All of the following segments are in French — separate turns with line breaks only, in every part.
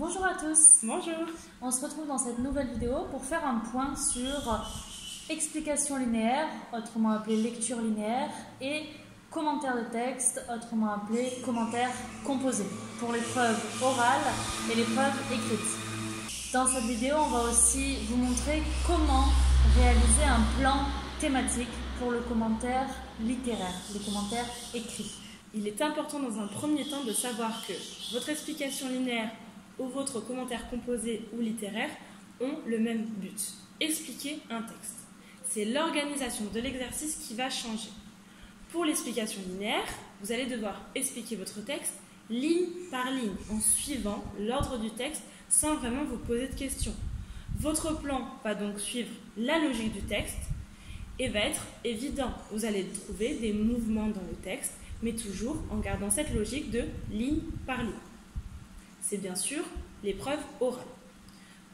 Bonjour à tous.
Bonjour.
On se retrouve dans cette nouvelle vidéo pour faire un point sur explication linéaire, autrement appelée lecture linéaire, et commentaire de texte, autrement appelé commentaire composé, pour l'épreuve orale et l'épreuve écrite. Dans cette vidéo, on va aussi vous montrer comment réaliser un plan thématique pour le commentaire littéraire, le commentaire écrit.
Il est important dans un premier temps de savoir que votre explication linéaire ou votre commentaire composé ou littéraire ont le même but, expliquer un texte. C'est l'organisation de l'exercice qui va changer. Pour l'explication linéaire, vous allez devoir expliquer votre texte ligne par ligne, en suivant l'ordre du texte sans vraiment vous poser de questions. Votre plan va donc suivre la logique du texte et va être évident. Vous allez trouver des mouvements dans le texte, mais toujours en gardant cette logique de ligne par ligne. C'est bien sûr l'épreuve orale.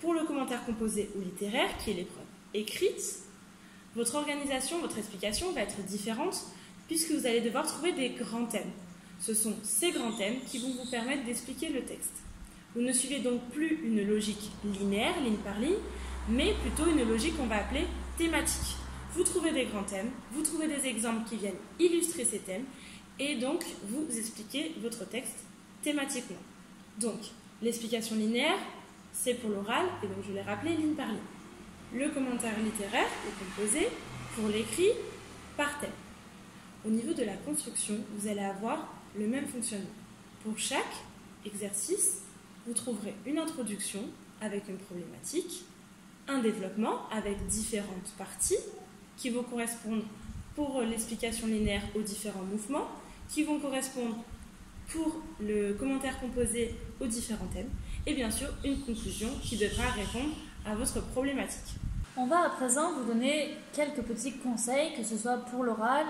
Pour le commentaire composé ou littéraire, qui est l'épreuve écrite, votre organisation, votre explication va être différente puisque vous allez devoir trouver des grands thèmes. Ce sont ces grands thèmes qui vont vous permettre d'expliquer le texte. Vous ne suivez donc plus une logique linéaire, ligne par ligne, mais plutôt une logique qu'on va appeler thématique. Vous trouvez des grands thèmes, vous trouvez des exemples qui viennent illustrer ces thèmes, et donc vous expliquez votre texte thématiquement. Donc, l'explication linéaire, c'est pour l'oral, et donc je l'ai rappelé ligne par ligne. Le commentaire littéraire est composé pour l'écrit par thème. Au niveau de la construction, vous allez avoir le même fonctionnement. Pour chaque exercice, vous trouverez une introduction avec une problématique, un développement avec différentes parties qui vont correspondre pour l'explication linéaire aux différents mouvements, qui vont correspondre pour le commentaire composé aux différents thèmes, et bien sûr une conclusion qui devra répondre à votre problématique.
On va à présent vous donner quelques petits conseils, que ce soit pour l'oral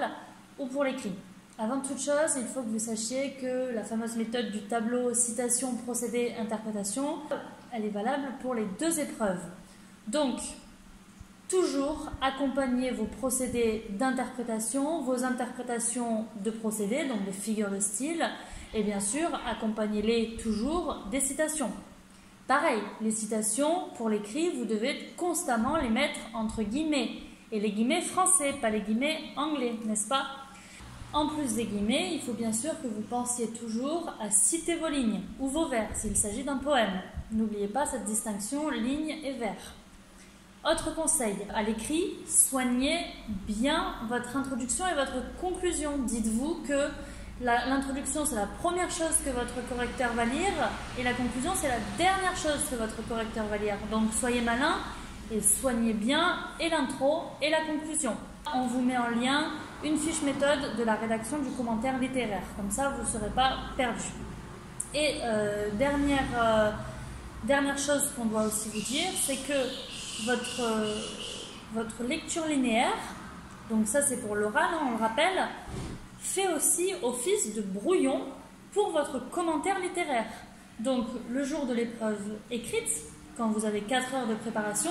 ou pour l'écrit. Avant toute chose, il faut que vous sachiez que la fameuse méthode du tableau citation, procédé, interprétation, elle est valable pour les deux épreuves. Donc, toujours accompagner vos procédés d'interprétation, vos interprétations de procédés, donc des figures de style, et bien sûr, accompagnez-les toujours des citations. Pareil, les citations, pour l'écrit, vous devez constamment les mettre entre guillemets, et les guillemets français, pas les guillemets anglais, n'est-ce pas? En plus des guillemets, il faut bien sûr que vous pensiez toujours à citer vos lignes ou vos vers s'il s'agit d'un poème. N'oubliez pas cette distinction ligne et vers. Autre conseil, à l'écrit, soignez bien votre introduction et votre conclusion. Dites-vous que l'introduction, c'est la première chose que votre correcteur va lire et la conclusion, c'est la dernière chose que votre correcteur va lire. Donc soyez malin et soignez bien et l'intro et la conclusion. On vous met en lien une fiche méthode de la rédaction du commentaire littéraire. Comme ça, vous ne serez pas perdu. Et dernière chose qu'on doit aussi vous dire, c'est que votre lecture linéaire, donc ça c'est pour l'oral, on le rappelle, fait aussi office de brouillon pour votre commentaire littéraire. Donc le jour de l'épreuve écrite, quand vous avez 4 heures de préparation,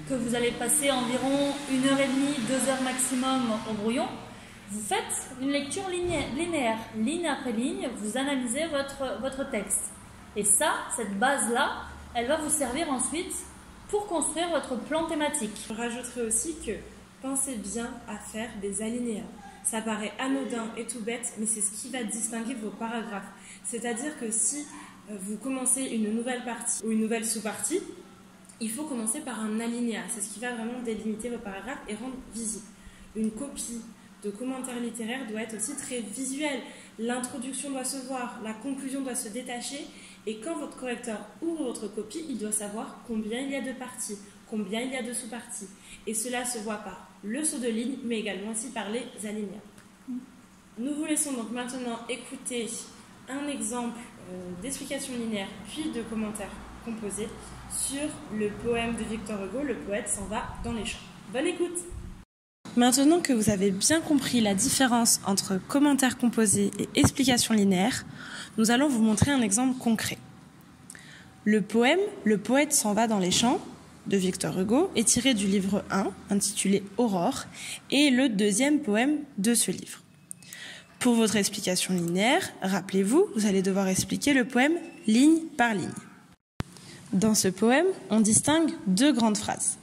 que vous allez passer environ 1h30, 2 heures maximum au brouillon, vous faites une lecture linéaire, ligne après ligne, vous analysez votre texte. Et ça, cette base-là, elle va vous servir ensuite pour construire votre plan thématique.
Je rajouterai aussi que pensez bien à faire des alinéas. Ça paraît anodin et tout bête, mais c'est ce qui va distinguer vos paragraphes. C'est-à-dire que si vous commencez une nouvelle partie ou une nouvelle sous-partie, il faut commencer par un alinéa. C'est ce qui va vraiment délimiter vos paragraphes et rendre visible. Une copie de commentaire littéraire doit être aussi très visuelle. L'introduction doit se voir, la conclusion doit se détacher. Et quand votre correcteur ouvre votre copie, il doit savoir combien il y a de parties, combien il y a de sous-parties. Et cela se voit par le saut de ligne, mais également aussi par les alinéas. Nous vous laissons donc maintenant écouter un exemple d'explication linéaire, puis de commentaire composé sur le poème de Victor Hugo, Le poète s'en va dans les champs. Bonne écoute! Maintenant que vous avez bien compris la différence entre commentaire composé et explication linéaire, nous allons vous montrer un exemple concret. Le poème « Le poète s'en va dans les champs » de Victor Hugo est tiré du livre 1, intitulé « Aurore », et le deuxième poème de ce livre. Pour votre explication linéaire, rappelez-vous, vous allez devoir expliquer le poème ligne par ligne. Dans ce poème, on distingue deux grandes phrases.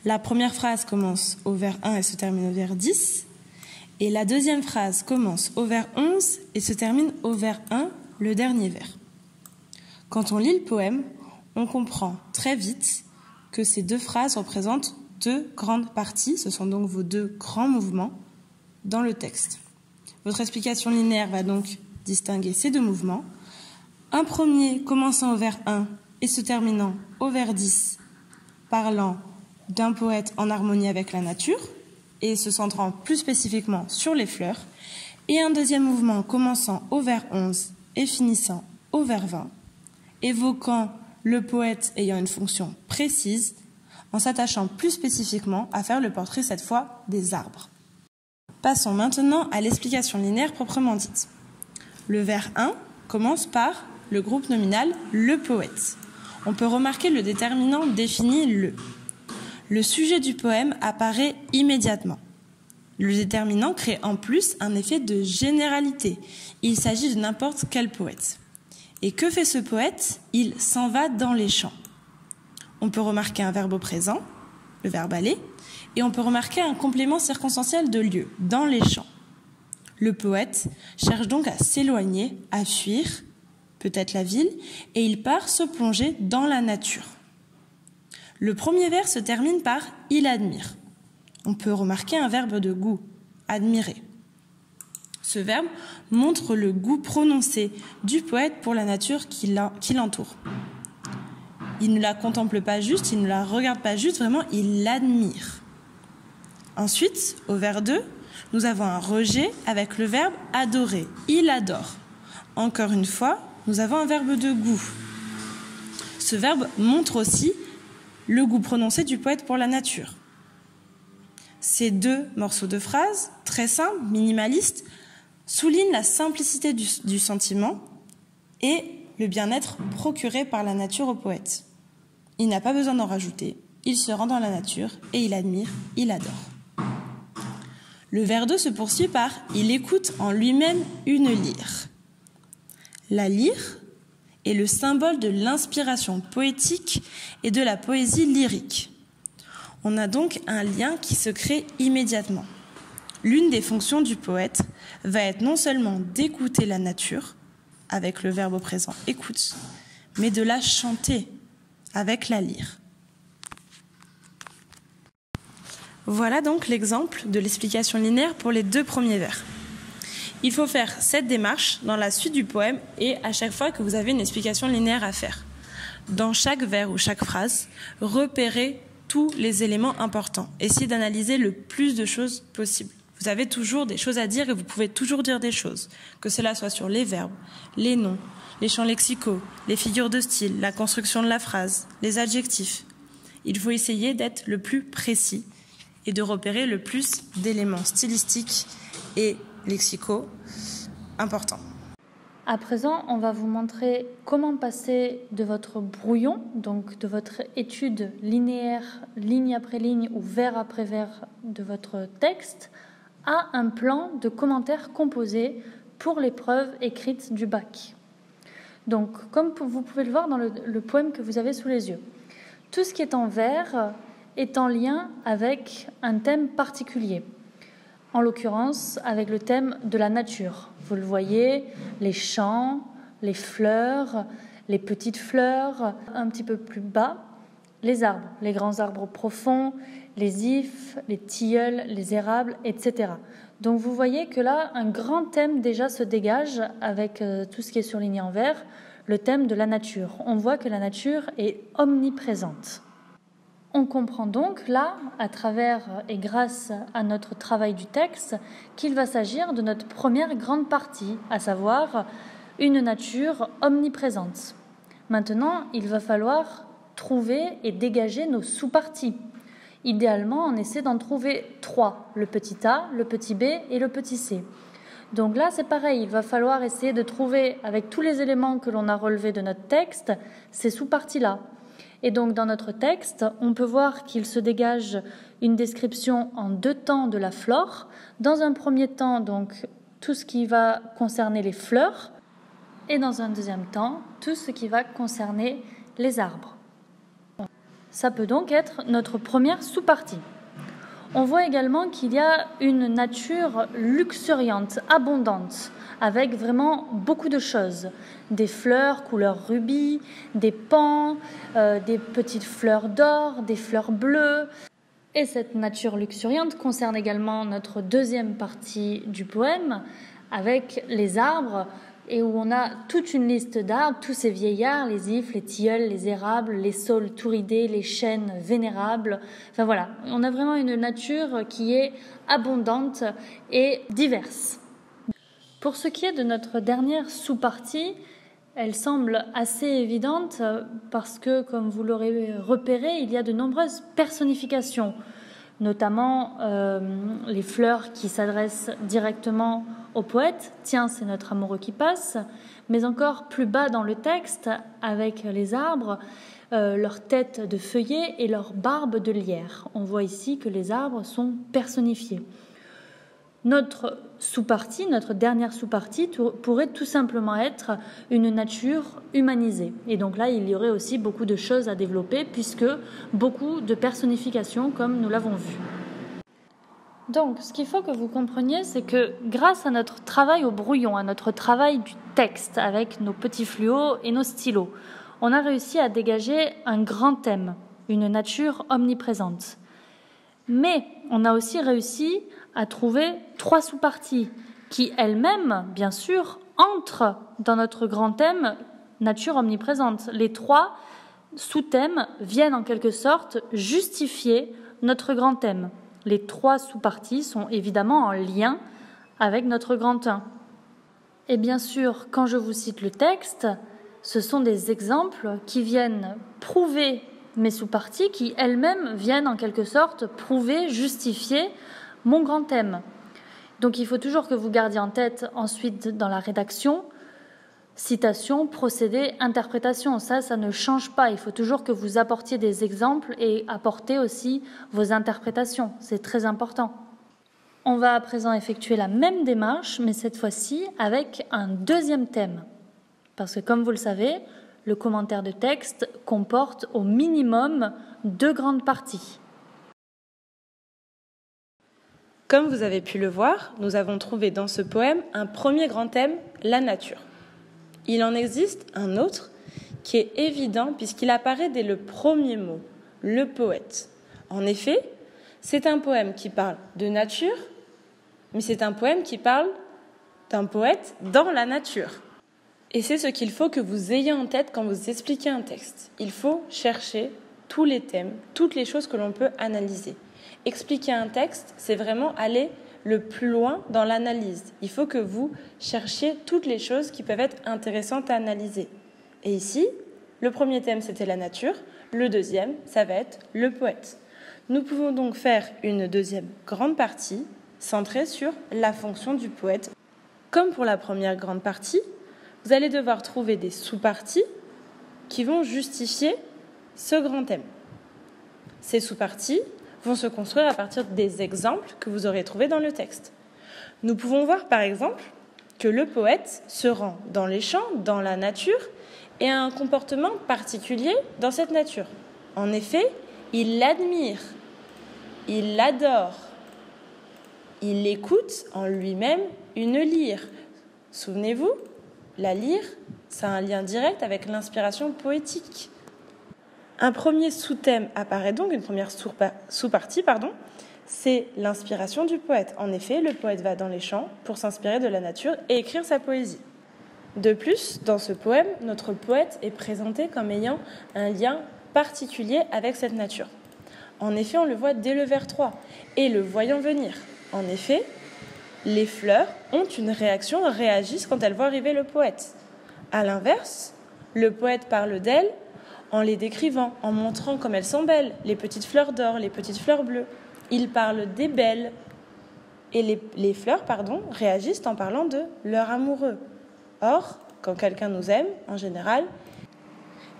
La première phrase commence au vers 1 et se termine au vers 10. Et la deuxième phrase commence au vers 11 et se termine au vers 1, le dernier vers. Quand on lit le poème, on comprend très vite que ces deux phrases représentent deux grandes parties. Ce sont donc vos deux grands mouvements dans le texte. Votre explication linéaire va donc distinguer ces deux mouvements. Un premier commençant au vers 1 et se terminant au vers 10, parlant d'un poète en harmonie avec la nature et se centrant plus spécifiquement sur les fleurs, et un deuxième mouvement commençant au vers 11 et finissant au vers 20, évoquant le poète ayant une fonction précise, en s'attachant plus spécifiquement à faire le portrait cette fois des arbres. Passons maintenant à l'explication linéaire proprement dite. Le vers 1 commence par le groupe nominal « le poète ». On peut remarquer le déterminant défini « le ». Le sujet du poème apparaît immédiatement. Le déterminant crée en plus un effet de généralité. Il s'agit de n'importe quel poète. Et que fait ce poète? Il s'en va dans les champs. On peut remarquer un verbe au présent, le verbe aller, et on peut remarquer un complément circonstanciel de lieu, dans les champs. Le poète cherche donc à s'éloigner, à fuir, peut-être la ville, et il part se plonger dans la nature. Le premier vers se termine par « il admire ». On peut remarquer un verbe de goût, admirer. Ce verbe montre le goût prononcé du poète pour la nature qui l'entoure. Il ne la contemple pas juste, il ne la regarde pas juste, vraiment, il l'admire. Ensuite, au vers 2, nous avons un rejet avec le verbe adorer. Il adore. Encore une fois, nous avons un verbe de goût. Ce verbe montre aussi le goût prononcé du poète pour la nature. Ces deux morceaux de phrases, très simples, minimalistes, soulignent la simplicité du sentiment et le bien-être procuré par la nature au poète. Il n'a pas besoin d'en rajouter, il se rend dans la nature et il admire, il adore. Le vers 2 se poursuit par « il écoute en lui-même une lyre ». La lyre est le symbole de l'inspiration poétique et de la poésie lyrique. On a donc un lien qui se crée immédiatement. L'une des fonctions du poète va être non seulement d'écouter la nature, avec le verbe au présent « écoute », mais de la chanter avec la lyre. Voilà donc l'exemple de l'explication linéaire pour les deux premiers vers. Il faut faire cette démarche dans la suite du poème et à chaque fois que vous avez une explication linéaire à faire. Dans chaque vers ou chaque phrase, repérez tous les éléments importants. Essayez d'analyser le plus de choses possible. Vous avez toujours des choses à dire et vous pouvez toujours dire des choses, que cela soit sur les verbes, les noms, les champs lexicaux, les figures de style, la construction de la phrase, les adjectifs. Il faut essayer d'être le plus précis et de repérer le plus d'éléments stylistiques et lexicaux importants.
À présent, on va vous montrer comment passer de votre brouillon, donc de votre étude linéaire, ligne après ligne ou vers après vers de votre texte, à un plan de commentaires composés pour l'épreuve écrite du bac. Donc, comme vous pouvez le voir dans le poème que vous avez sous les yeux, tout ce qui est en vers est en lien avec un thème particulier. En l'occurrence, avec le thème de la nature. Vous le voyez, les champs, les fleurs, les petites fleurs, un petit peu plus bas, les arbres, les grands arbres profonds, les ifs, les tilleuls, les érables, etc. Donc vous voyez que là, un grand thème déjà se dégage avec tout ce qui est surligné en vert, le thème de la nature. On voit que la nature est omniprésente. On comprend donc là, à travers et grâce à notre travail du texte, qu'il va s'agir de notre première grande partie, à savoir une nature omniprésente. Maintenant, il va falloir trouver et dégager nos sous-parties. Idéalement, on essaie d'en trouver 3, le petit a, le petit b et le petit c. Donc là, c'est pareil, il va falloir essayer de trouver, avec tous les éléments que l'on a relevés de notre texte, ces sous-parties-là. Et donc, dans notre texte, on peut voir qu'il se dégage une description en 2 temps de la flore. Dans un premier temps, donc, tout ce qui va concerner les fleurs, et dans un deuxième temps, tout ce qui va concerner les arbres. Ça peut donc être notre première sous-partie. On voit également qu'il y a une nature luxuriante, abondante, avec vraiment beaucoup de choses. Des fleurs couleur rubis, des pans, des petites fleurs d'or, des fleurs bleues. Et cette nature luxuriante concerne également notre deuxième partie du poème, avec les arbres, et où on a toute une liste d'arbres, tous ces vieillards, les ifs, les tilleuls, les érables, les saules touridés, les chênes vénérables. Enfin voilà, on a vraiment une nature qui est abondante et diverse. Pour ce qui est de notre dernière sous-partie, elle semble assez évidente parce que, comme vous l'aurez repéré, il y a de nombreuses personnifications, notamment les fleurs qui s'adressent directement au poète, tiens, c'est notre amoureux qui passe, mais encore plus bas dans le texte, avec les arbres, leurs têtes de feuillets et leurs barbes de lierre. On voit ici que les arbres sont personnifiés. Notre sous-partie, notre dernière sous-partie, pourrait tout simplement être une nature humanisée. Et donc là, il y aurait aussi beaucoup de choses à développer, puisque beaucoup de personnifications, comme nous l'avons vu. Donc, ce qu'il faut que vous compreniez, c'est que grâce à notre travail au brouillon, à notre travail du texte avec nos petits fluos et nos stylos, on a réussi à dégager un grand thème, une nature omniprésente. Mais on a aussi réussi à trouver 3 sous-parties qui, elles-mêmes, bien sûr, entrent dans notre grand thème nature omniprésente. Les 3 sous-thèmes viennent en quelque sorte justifier notre grand thème. Les 3 sous-parties sont évidemment en lien avec notre grand 1. Et bien sûr, quand je vous cite le texte, ce sont des exemples qui viennent prouver mes sous-parties, qui elles-mêmes viennent en quelque sorte prouver, justifier mon grand thème. Donc il faut toujours que vous gardiez en tête ensuite dans la rédaction, citation, procédé, interprétation. Ça ne change pas. Il faut toujours que vous apportiez des exemples et apporter aussi vos interprétations. C'est très important. On va à présent effectuer la même démarche, mais cette fois-ci avec un deuxième thème. Parce que comme vous le savez, le commentaire de texte comporte au minimum 2 grandes parties.
Comme vous avez pu le voir, nous avons trouvé dans ce poème un premier grand thème, la nature. Il en existe un autre qui est évident puisqu'il apparaît dès le premier mot, le poète. En effet, c'est un poème qui parle de nature, mais c'est un poème qui parle d'un poète dans la nature. Et c'est ce qu'il faut que vous ayez en tête quand vous expliquez un texte. Il faut chercher tous les thèmes, toutes les choses que l'on peut analyser. Expliquer un texte, c'est vraiment aller le plus loin dans l'analyse. Il faut que vous cherchiez toutes les choses qui peuvent être intéressantes à analyser. Et ici, le premier thème, c'était la nature. Le deuxième, ça va être le poète. Nous pouvons donc faire une deuxième grande partie centrée sur la fonction du poète. Comme pour la première grande partie, vous allez devoir trouver des sous-parties qui vont justifier ce grand thème. Ces sous-parties vont se construire à partir des exemples que vous aurez trouvés dans le texte. Nous pouvons voir par exemple que le poète se rend dans les champs, dans la nature, et a un comportement particulier dans cette nature. En effet, il l'admire, il l'adore, il écoute en lui-même une lyre. Souvenez-vous, la lyre, ça a un lien direct avec l'inspiration poétique. Un premier sous-thème apparaît donc, une première sous-partie, c'est l'inspiration du poète. En effet, le poète va dans les champs pour s'inspirer de la nature et écrire sa poésie. De plus, dans ce poème, notre poète est présenté comme ayant un lien particulier avec cette nature. En effet, on le voit dès le vers 3, et le voyant venir. En effet, les fleurs ont une réaction, réagissent quand elles voient arriver le poète. À l'inverse, le poète parle d'elles en les décrivant, en montrant comme elles sont belles, les petites fleurs d'or, les petites fleurs bleues. Il parle des belles, et les fleurs réagissent en parlant de leur amoureux. Or, quand quelqu'un nous aime, en général,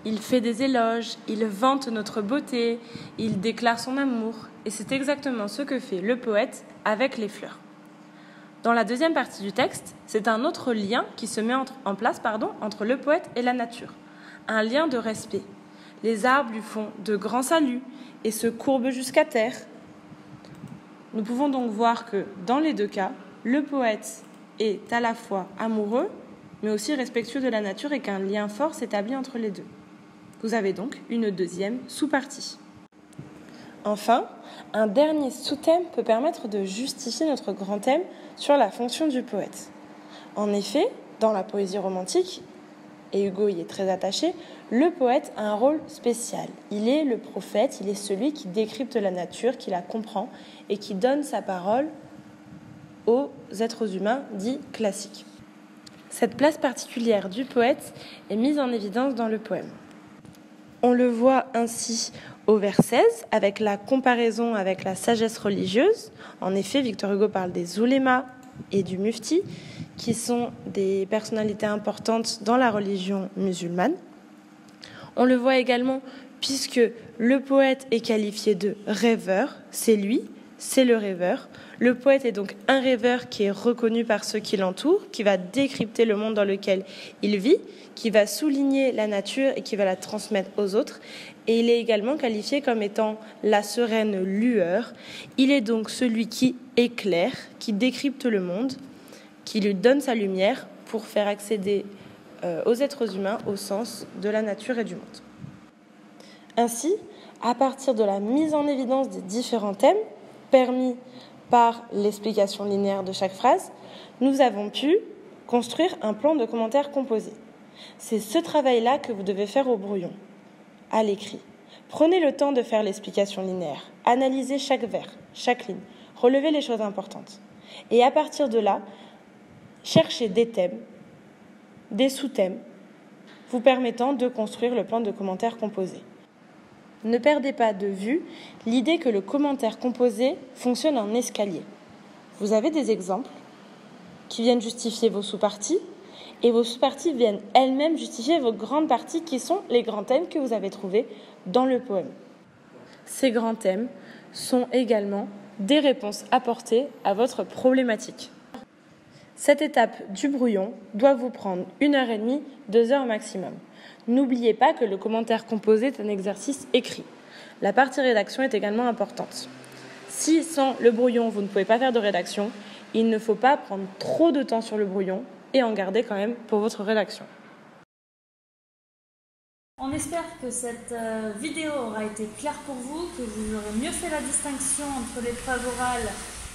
il fait des éloges, il vante notre beauté, il déclare son amour. Et c'est exactement ce que fait le poète avec les fleurs. Dans la deuxième partie du texte, c'est un autre lien qui se met en place entre le poète et la nature. Un lien de respect. les arbres lui font de grands saluts et se courbent jusqu'à terre. Nous pouvons donc voir que, dans les deux cas, le poète est à la fois amoureux, mais aussi respectueux de la nature et qu'un lien fort s'établit entre les deux. Vous avez donc une deuxième sous-partie. Enfin, un dernier sous-thème peut permettre de justifier notre grand thème sur la fonction du poète. En effet, dans la poésie romantique, et Hugo y est très attaché, le poète a un rôle spécial. Il est le prophète, il est celui qui décrypte la nature, qui la comprend et qui donne sa parole aux êtres humains dits classiques. Cette place particulière du poète est mise en évidence dans le poème. On le voit ainsi au vers 16 avec la comparaison avec la sagesse religieuse. En effet, Victor Hugo parle des oulémas et du mufti, qui sont des personnalités importantes dans la religion musulmane. On le voit également puisque le poète est qualifié de rêveur, c'est lui, c'est le rêveur. Le poète est donc un rêveur qui est reconnu par ceux qui l'entourent, qui va décrypter le monde dans lequel il vit, qui va souligner la nature et qui va la transmettre aux autres. Et il est également qualifié comme étant la sereine lueur. Il est donc celui qui éclaire, qui décrypte le monde, qui lui donne sa lumière pour faire accéder aux êtres humains au sens de la nature et du monde. Ainsi, à partir de la mise en évidence des différents thèmes permis par l'explication linéaire de chaque phrase, nous avons pu construire un plan de commentaires composé. C'est ce travail-là que vous devez faire au brouillon, à l'écrit. Prenez le temps de faire l'explication linéaire, analysez chaque vers, chaque ligne, relevez les choses importantes. Et à partir de là, cherchez des thèmes, des sous-thèmes, vous permettant de construire le plan de commentaires composé. Ne perdez pas de vue l'idée que le commentaire composé fonctionne en escalier. Vous avez des exemples qui viennent justifier vos sous-parties et vos sous-parties viennent elles-mêmes justifier vos grandes parties qui sont les grands thèmes que vous avez trouvés dans le poème. Ces grands thèmes sont également des réponses apportées à votre problématique. Cette étape du brouillon doit vous prendre 1h30, 2 heures maximum. N'oubliez pas que le commentaire composé est un exercice écrit. La partie rédaction est également importante. Si sans le brouillon, vous ne pouvez pas faire de rédaction, il ne faut pas prendre trop de temps sur le brouillon et en garder quand même pour votre rédaction.
On espère que cette vidéo aura été claire pour vous, que vous aurez mieux fait la distinction entre l'épreuve orale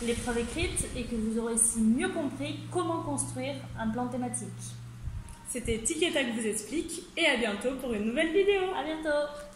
et l'épreuve écrite et que vous aurez aussi mieux compris comment construire un plan thématique.
C'était Tic et Tac vous explique et à bientôt pour une nouvelle vidéo.
À bientôt.